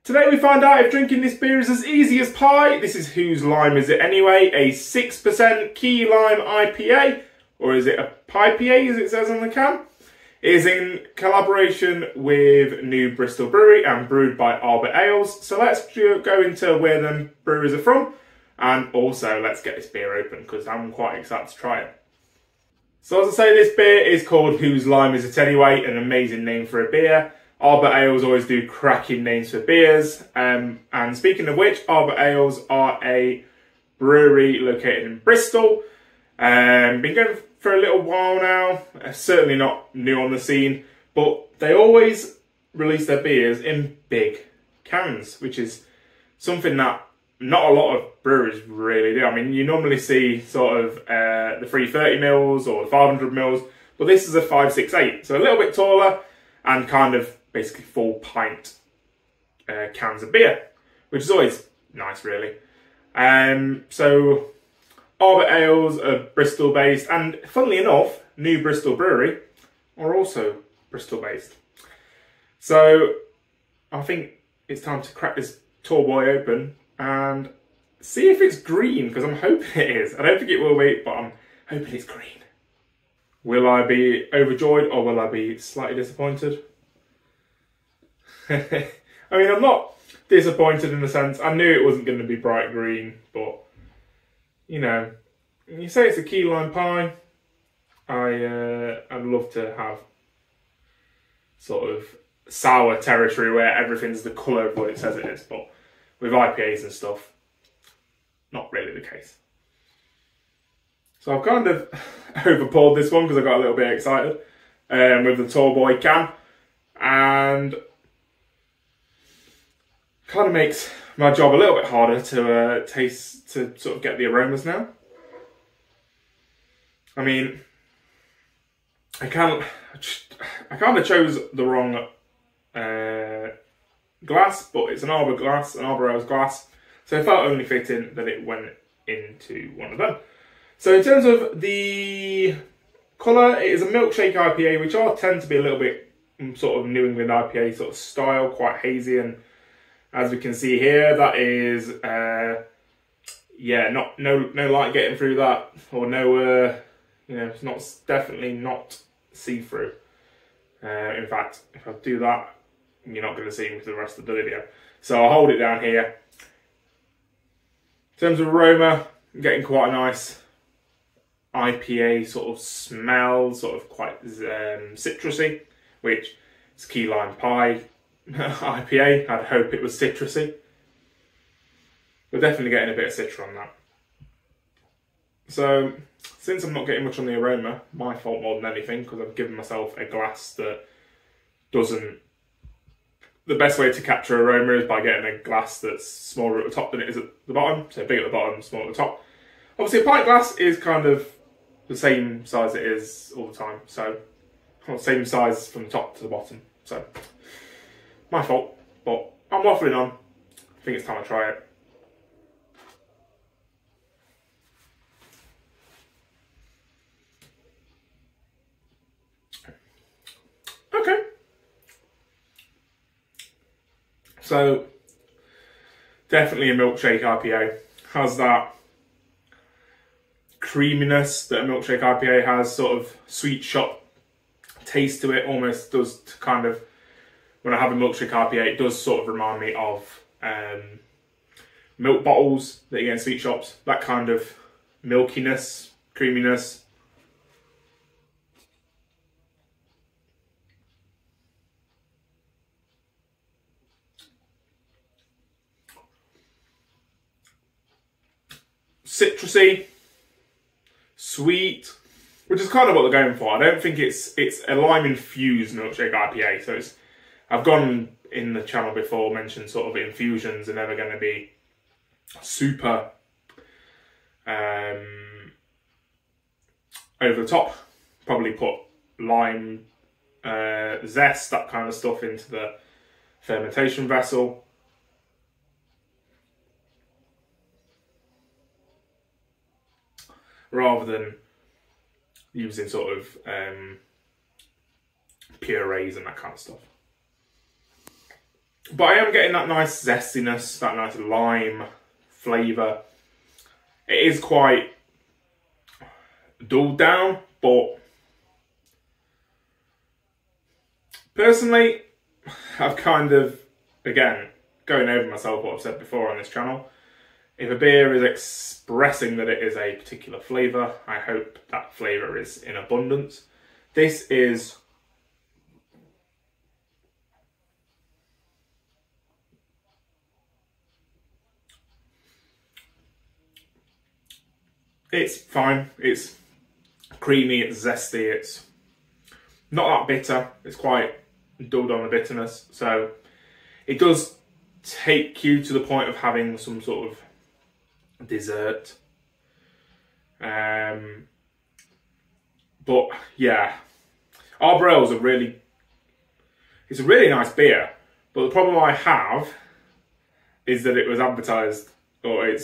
Today we find out if drinking this beer is as easy as pie. This is Whose Lime Is It Anyway? A 6% Key Lime IPA, or is it a PIPA as it says on the can? It is in collaboration with New Bristol Brewery and brewed by Arbor Ales. So let's go into where them breweries are from, and also let's get this beer open because I'm quite excited to try it. So as I say, this beer is called Whose Lime Is It Anyway? An amazing name for a beer. Arbor Ales always do cracking names for beers. And speaking of which, Arbor Ales are a brewery located in Bristol. Been going for a little while now. Certainly not new on the scene, but they always release their beers in big cans, which is something that not a lot of breweries really do. I mean, you normally see sort of the 330ml or the 500ml, but this is a 568, so a little bit taller and kind of basically full pint cans of beer, which is always nice really. So Arbor Ales are Bristol based, and funnily enough, New Bristol Brewery are also Bristol based. So I think it's time to crack this tall boy open and see if it's green, because I'm hoping it is. I don't think it will be, but I'm hoping it's green. Will I be overjoyed or will I be slightly disappointed? I mean, I'm not disappointed in the sense, I knew it wasn't going to be bright green, but, you know, when you say it's a key lime pie, I'd love to have sort of sour territory where everything's the colour of what it says it is, but with IPAs and stuff, not really the case. So I've kind of over-poured this one because I got a little bit excited with the tall boy can, and kind of makes my job a little bit harder to taste, to sort of get the aromas now. I mean, I kind of chose the wrong glass, but it's an Arbor glass, an Arbor Ales glass, so it felt only fitting that it went into one of them. So in terms of the colour, it is a milkshake IPA, which I tend to be a little bit sort of New England IPA sort of style, quite hazy, and as we can see here, that is yeah, no light getting through that, or no you know, it's definitely not see-through. In fact, if I do that, you're not going to see me for the rest of the video. So I'll hold it down here. In terms of aroma, I'm getting quite a nice IPA sort of smell, sort of quite citrusy, which is Key Lime Pie IPA. I'd hope it was citrusy. We're definitely getting a bit of citra on that. So, since I'm not getting much on the aroma, my fault more than anything, because I've given myself a glass that doesn't... The best way to capture aroma is by getting a glass that's smaller at the top than it is at the bottom. So big at the bottom, small at the top. Obviously a pint glass is kind of the same size it is all the time. So, well, same size from the top to the bottom. So, my fault, but I'm waffling on. I think it's time to try it. Okay. So, definitely a milkshake IPA. Has that creaminess that a milkshake IPA has, sort of sweet shop taste to it, almost does to kind of, when I have a milkshake IPA, it does sort of remind me of milk bottles that you get in sweet shops. That kind of milkiness, creaminess. Citrusy, sweet, which is kind of what they're going for. I don't think it's a lime infused milkshake IPA. So I've gone in the channel before, mentioned sort of infusions are never going to be super over the top. Probably put lime zest, that kind of stuff into the fermentation vessel. Rather than using sort of purees and that kind of stuff. But I am getting that nice zestiness, that nice lime flavour. It is quite dulled down, but personally, I've kind of, again, going over myself what I've said before on this channel, if a beer is expressing that it is a particular flavour, I hope that flavour is in abundance. This is it's fine, it's creamy, it's zesty, it's not that bitter, it's quite dulled on the bitterness, so it does take you to the point of having some sort of dessert. But yeah, Arbor Ales are it's a really nice beer, but the problem I have is that it was advertised, or it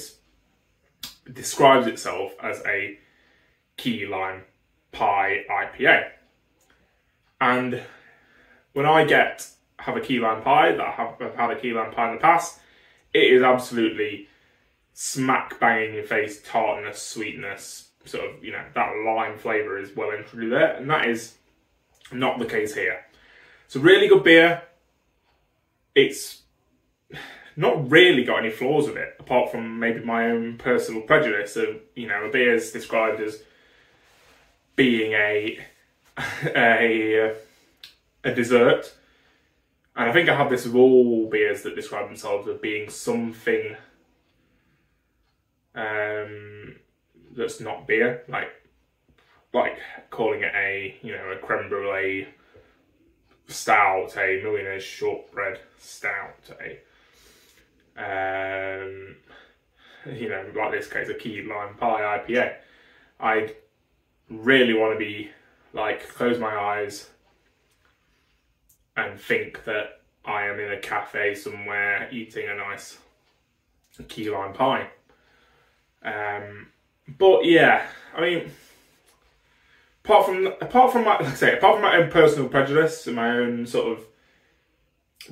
describes itself as a Key Lime IPA. And when I have a Key Lime pie, I've had a Key Lime pie in the past, it is absolutely smack bang in your face, tartness, sweetness, sort of, you know, that lime flavour is well and truly there, and that is not the case here. It's a really good beer. It's not really got any flaws with it, apart from maybe my own personal prejudice of, you know, a beer is described as being a dessert. And I think I have this with all beers that describe themselves as being something that's not beer, like calling it a, you know, a creme brulee stout, a millionaire's shortbread stout, you know, like this case, a Key Lime IPA. I really want to be like, close my eyes and think that I am in a cafe somewhere eating a nice key lime pie. But yeah, I mean, apart from my own personal prejudice and my own sort of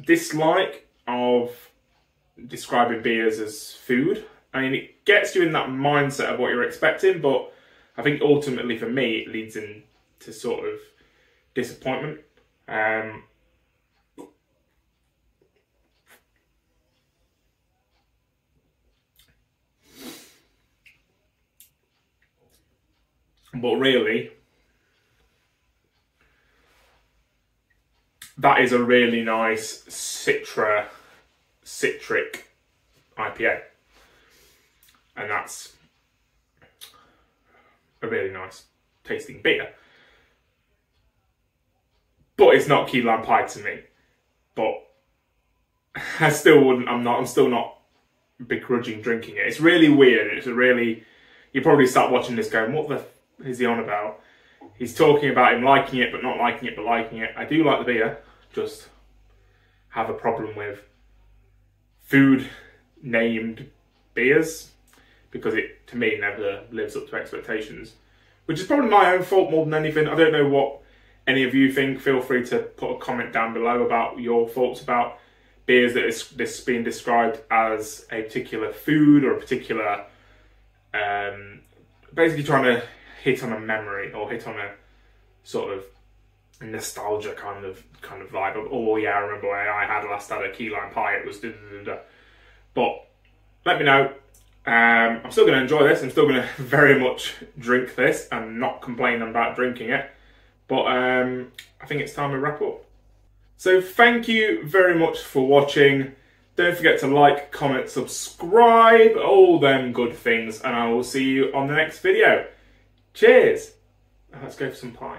dislike of describing beers as food, I mean, it gets you in that mindset of what you're expecting, but I think ultimately for me it leads into sort of disappointment. But really, that is a really nice citric IPA. And that's a really nice tasting beer. But it's not key lime pie to me. But I'm still not begrudging drinking it. It's really weird. It's a really, you probably start watching this going, what the f is he on about? He's talking about him liking it, but not liking it, but liking it. I do like the beer, just have a problem with food named beers, because it, to me, never lives up to expectations, which is probably my own fault more than anything. I don't know what any of you think. Feel free to put a comment down below about your thoughts about beers that is this being described as a particular food or a particular, basically trying to hit on a memory or hit on a sort of nostalgia kind of vibe of, oh yeah, I remember when I had a key lime pie, it was da da da da. But let me know. I'm still going to enjoy this. I'm still going to very much drink this and not complain about drinking it. But I think it's time to wrap up. So thank you very much for watching. Don't forget to like, comment, subscribe, all them good things, and I will see you on the next video. Cheers! Let's go for some pie.